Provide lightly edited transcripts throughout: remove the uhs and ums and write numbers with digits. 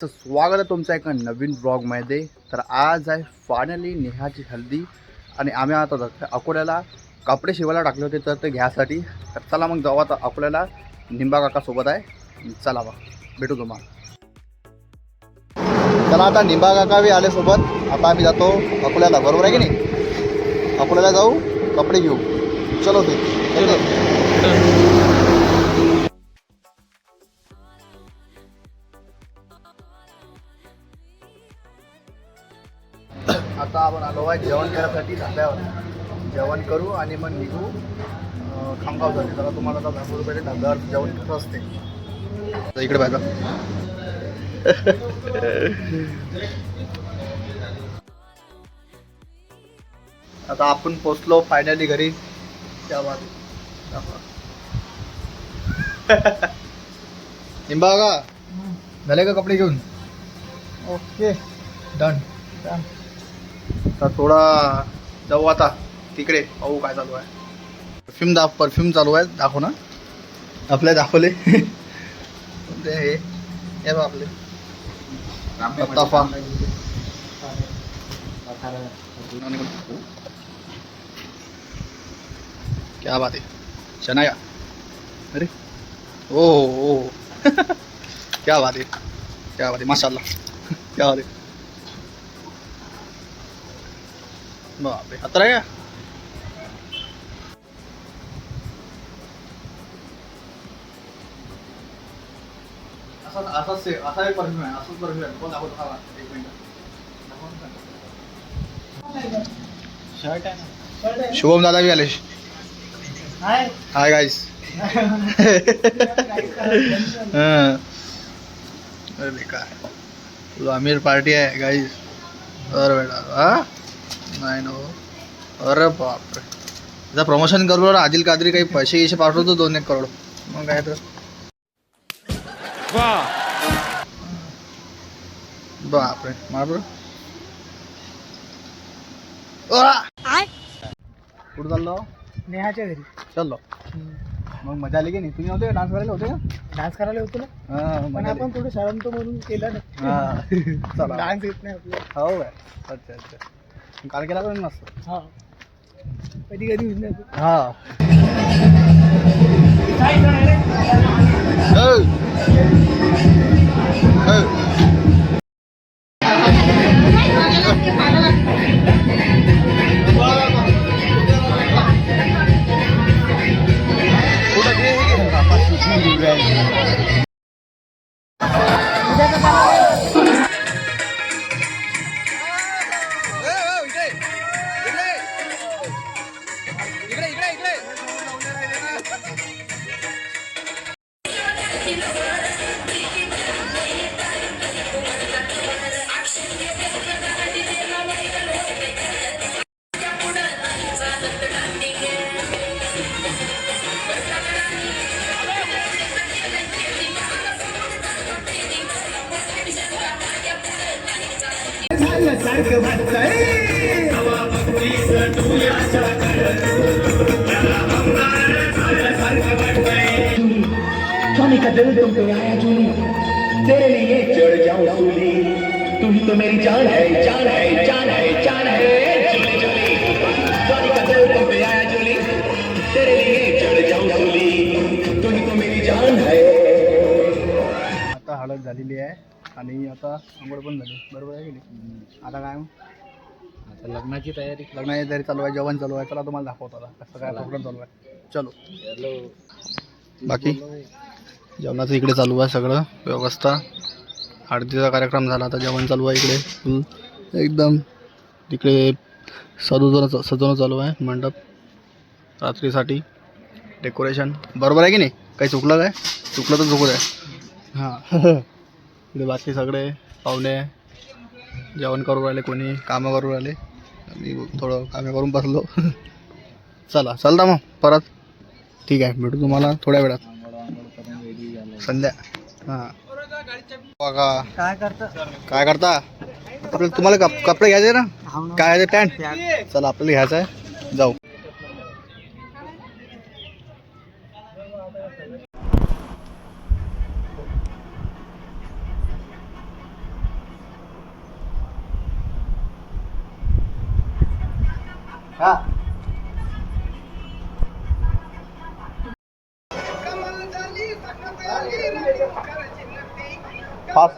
तर स्वागत आहे तुमचं एका नवीन ब्लॉगमध्ये. तर आज आहे फायनली नेहाची हल्दी आणि आम्ही आता अकोल्याला कपडे शिवायला टाकले होते तर ते घ्यायसाठी. तर चला मग जाऊ आता अकोल्याला. निंबा काका सोबत आहे, चला मग भेटू तुम्हाला. चला आता निंबा काका बी आले सोबत. आता आम्ही जातो अकोल्याला, बरोबर आहे की नाही? अकोल्याला जाऊ, कपडे घेऊ. चलो ते आता आपण आलो आहे जेवण करायसाठी धाब्यावर. जेवण करू आणि मग निघू खामगावसाठी. जरा तुम्हाला आता 10 रुपये धाब्यावर जेवण कसं असते तर इकडे बघा. आता आपण पोचलो फायनली घरी. त्या निंबा का झाले का कपडे घेऊन? Okay, done. तर थोडा जाऊ आता तिकडे, पाहू काय चालू आहे. परफ्यूम चालू आहे, दाखव ना. आपले दाखवले कोणते हे बघ आपले ताफा. क्या बात है, शनाया. अरे ओ ओ क्या बात है, क्या बात है, माशाल्लाह, क्या बात है. बापरे, अत्र आहे का? असा एक परफ्यूम आहे, असंच परफ्यूम आहे. कोण दाखवतो हा? एक मिनिट. शर्ट आहे ना. शुभम दादा भी आले. Hi guys. अरे काय तुला अमीर पार्टी आहे गाइस. अरे बेटा हा नाही नो. अरे बापरे, जर प्रमोशन करू आदिल कादरी काही पैसे पाठवतो 2-1 करोड. मग काय तर बापरे मार. कुठं चाललो? नेहाच्या घरी चाललो. मग मजा आली की नाही? तुम्ही होते डान्स करायला? होते का? डान्स करायला होतो ना, हां पण मजा आली. आपण थोडं शरमतो म्हणून केलं ना. हां चला. डान्स येत नाही आपल्याला. हो काय, अच्छा अच्छा. काल केला का मस्त? हा, कधी कधी होऊन जातो. हां स्वामी का दिल तुम पे आया जूली, तेरे लिए चढ़ जाऊं सूली, तू ही तो मेरी जान है, जान है, जान है, जान है, जूली जूली. स्वामी का दिल तुम पे आया जूली, तेरे लिए चढ़ जाऊं सूली, तू ही तो मेरी जान है. आता हळद झालेली आहे आणि आता आंघोळ पण झाली, बरोबर आहे की नाही? आता काय मग? आता लग्नाची तयारी. लग्नाची तयारी चालू आहे, जेवण चालू आहे. चला तुम्हाला दाखवतो आता कसं काय प्रोग्राम चालू आहे. चलो. बाकी जेवणाचं इकडे चालू आहे सगळं व्यवस्था. हळदीचा कार्यक्रम झाला, आता जेवण चालू आहे इकडे फुल एकदम. तिकडे सजवणं चालू आहे मंडप रात्रीसाठी, डेकोरेशन. बरोबर आहे की नाही? काही चुकलं काय? चुकलं तर चुकू द्या. हां इकडे बाकी सगळे पाहुणे जेवण करून राहिले, कोणी कामं करून राहिले. मी थोडं कामे करून बसलो. चला चलता मग परत. ठीक आहे, भेटू तुम्हाला थोड्या वेळात संध्या. हां बघा काय करता? काय करता? आपल्याला तुम्हाला कपडे घ्यायचे ना? काय आहे पॅन्ट? चला आपल्याला घ्यायचं आहे, जाऊ. हा फास्ट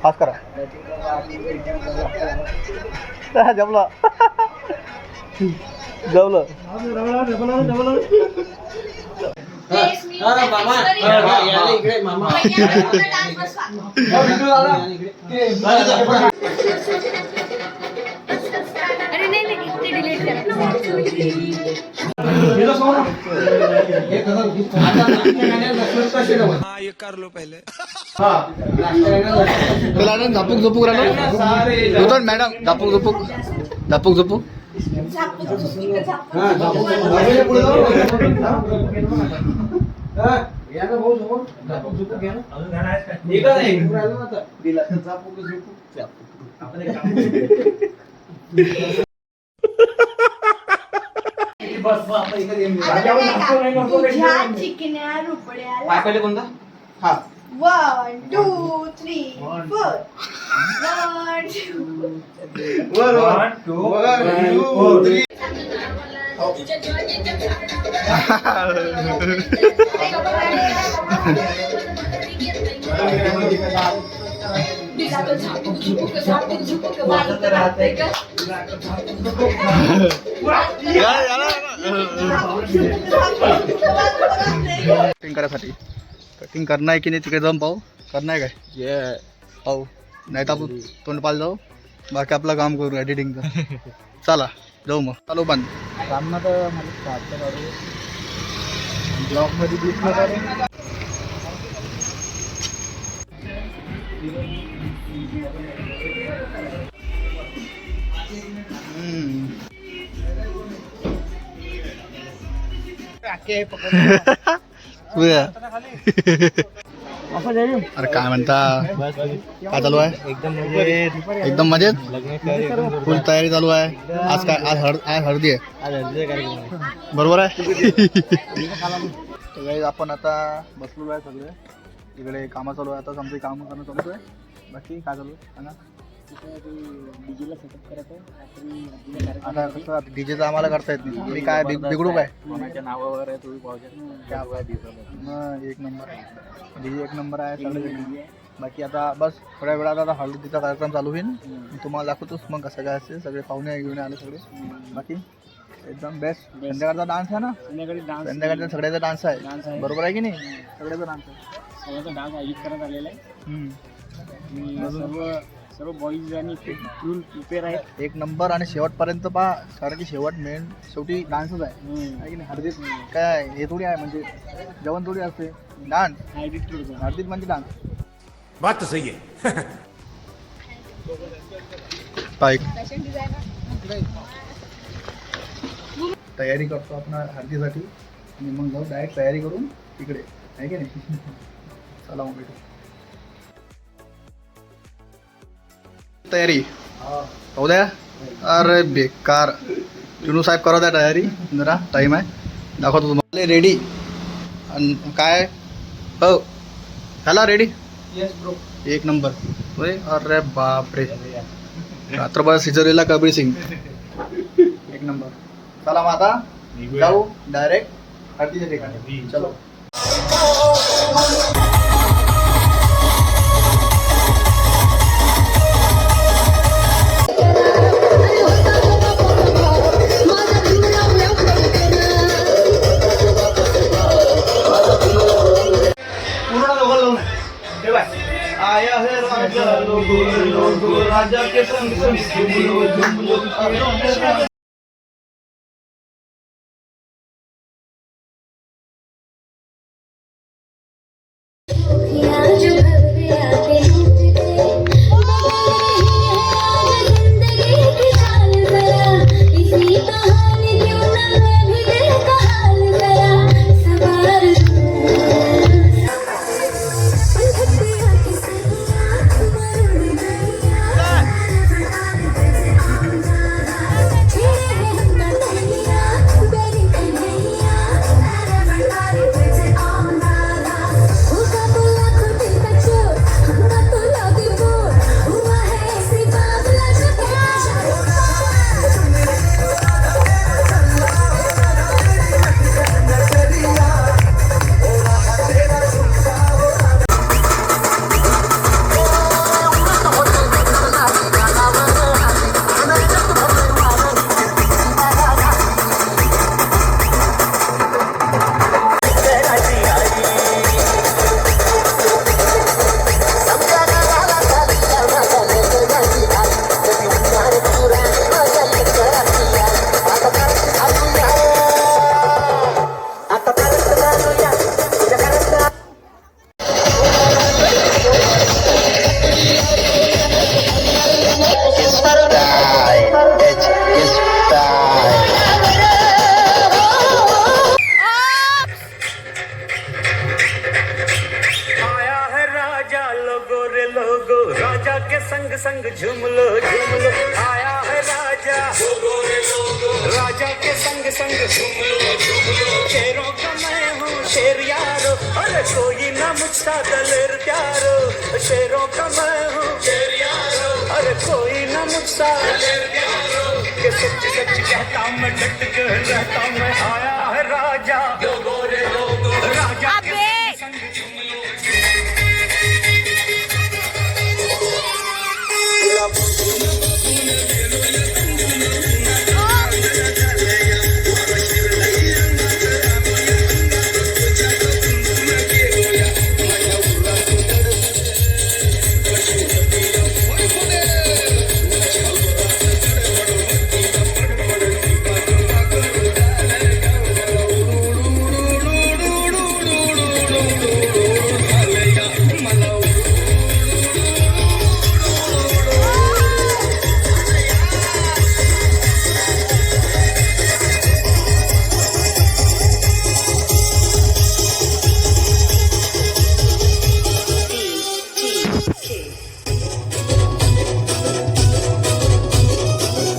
फास्ट करा जमलं जमलं अरे नाही नाही ते डिलीट तुला ना झापूक झोपूक राहिलो मॅडम झापूक झोपूक झापूक झोपूक तुझ्या चिकन्या रुपड्याला कोणता हा 1 2 3 4 1 2 कटिंग करायसाठी कटिंग करणार आहे की नाही तिकडे जाऊन पाहू करणार आहे काय पाहू नाही तर आपण तोंड पाल जाऊ बाकी आपलं काम करू एडिटिंगचं चला जाऊ मग चालू पण काम तर मला ब्लॉग मध्ये दिसत नका अरे काय म्हणता काय चालू आहे एकदम मजेत फुल तयारी चालू आहे आज काय आज हळदी आहे बरोबर आहे तर काही आपण आता बसलेलो आहे सगळे तिकडे कामं चालू आहे आता आमची कामं करणं चालू आहे बाकी काय चालू आहे सांगा डीजेला सेटअप करत आता कसं डीजेचं आम्हाला करता येत नाही मी काय बिघडू काय कोणाच्या नावावर आहे तुम्ही पाहू मग एक नंबर आहे डीजे एक नंबर आहे सगळे बाकी आता बस थोड्या वेळात आता हळदीचा कार्यक्रम चालू होईल मी तुम्हाला दाखवतोच मग कसं काय असते सगळे पाहुणे घेऊन आले सगळे बाकी एकदम बेस्ट संध्याकाळचा डान्स आहे ना संध्याकाळचा सगळ्याचा डान्स आहे बरोबर आहे की नाही सगळ्याचा डान्स आहे सगळ्याचा डान्स आयोजित करण्यात आलेला आहे सर्व बॉईज आणि फुल प्रिपेअर आहेत एक नंबर आणि शेवटपर्यंत पहा कारण की शेवटी डान्सच आहे की नाही हळदीत काय हे थोडी आहे म्हणजे जेवण थोडी असते डान्स हळदीत म्हणजे डान्स बात तो सही है बाईक तयारी करतो आपण हळदीसाठी आणि मग जाऊ डायरेक्ट तयारी करून तिकडे आहे की नाही चला मग भेटू तयारी हो द्या अरे बेकार चुनू साहेब करा द्या तयारी जरा टाईम आहे दाखवतो तुम्हाला रेडी आणि काय हो झाला रेडी येस ब्रो एक नंबर होय अरे बापरे रात्रभर सिजरलेला कबीर सिंग एक नंबर चला मग आता जाऊ डायरेक्ट हळदीच्या ठिकाणी चलो आया है राजा लोगो राजा के संग लोगो राजा के संग संग झूम लो आया है राजा राजा के संग संग झूम लो शेरों का मैं हूँ शेर यारो अरे कोई ना मुझसा दलेर प्यारो शेरों का मैं हूँ शेर यारो अरे कोई ना मुझसा दलेर प्यारो के सच सच कहता मैं डट के रहता मैं आया है राजा राजा के संग संग झूम लो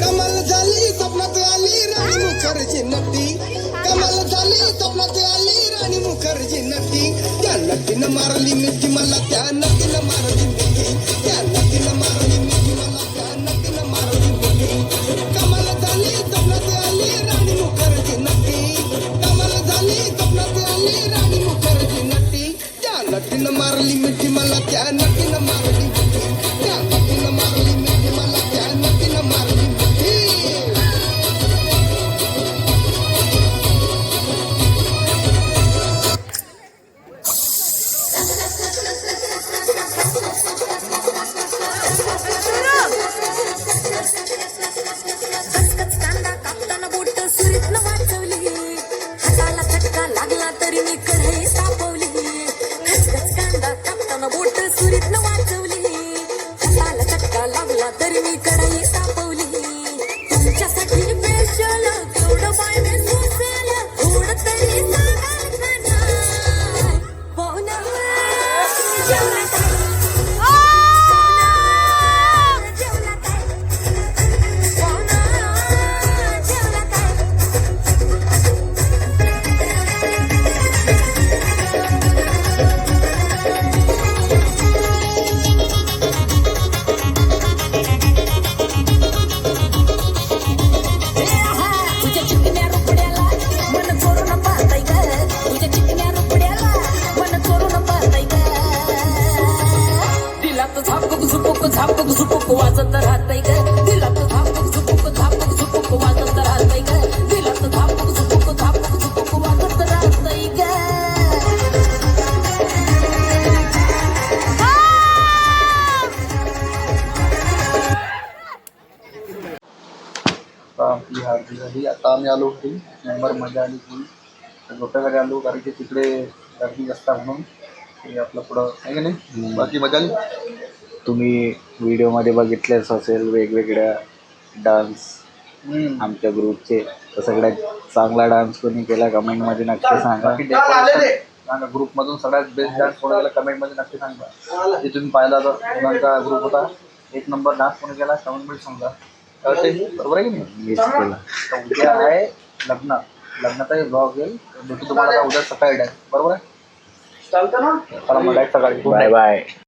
कमल झाली स्वप्नात आली राणी मुखर्जी नटी कमल झाली स्वप्नात आली राणी मुखर्जी नटी त्या नटीनं मारली मिठी मला त्या नटीनं मारली मिठी त्या नटीनं मारली मिठी मला त्या नटीनं मारली मिठी कमल झाली स्वप्नात आली राणी मुखर्जी नटी कमल झाली स्वप्नात आली राणी मुखर्जी नटी त्या नटीनं मारली मिठी मला त्या नटीनं मारली मिठी त्या नटीनं मारली मिठी मला त्या नटीनं मारली मिठी कचकच कांदा कापताना बोट सुरीतनं वाचवली हाताला चटका लागला तरी मी कढई तापवली कचकच कांदा कापताना बोट सुरीतनं वाचवली हाताला चटका लागला तरी मी कढई तापवली तुमच्यासाठी स्पेशल केवढं बाय मी सुचल थोडं तरी सांगाल का नाही पाहुणा जेवला काय जेवला काय तुझ्या चिकन्या रुपड्याला मन चोरून पाहताय ग तुझ्या चिकन्या रुपड्याला मन चोरून पाहताय ग दिलात झापक झुपक वाजत राहताय ग दिलात झापक झुपक वाजत राहताय ग दिलात झापक झुपक वाजत राहताय ग आता आपली आरती झाली आता आम्ही आलो घरी नंबर मजा आली फुल झोप्या घरी आलो कारण की तिकडे गर्दी जास्त आहे म्हणून ते आपलं पुढं आहे की नाही बाकी मजा आली. तुम्ही व्हिडिओमध्ये बघितलेच असेल वेगवेगळ्या डान्स आमच्या ग्रुपचे तर सगळ्यात चांगला डान्स कोणी केला कमेंटमध्ये नक्की सांगा. ग्रुपमधून सगळ्यात बेस्ट डान्स कोणी केला कमेंटमध्ये नक्की सांगा. जे तुम्ही पाहिला तर मुलांचा ग्रुप होता 1 नंबर डान्स कोणी केला कमेंटमध्ये सांगा. कळते बरोबर आहे की नाही. मीच केला. तर उद्या आहे लग्नाचाही ब्लॉग येईल भेटू तुम्हाला उद्या सकाळी डान्स बरोबर आहे चालतं ना चला मग डायरेक्ट सकाळी बाय बाय.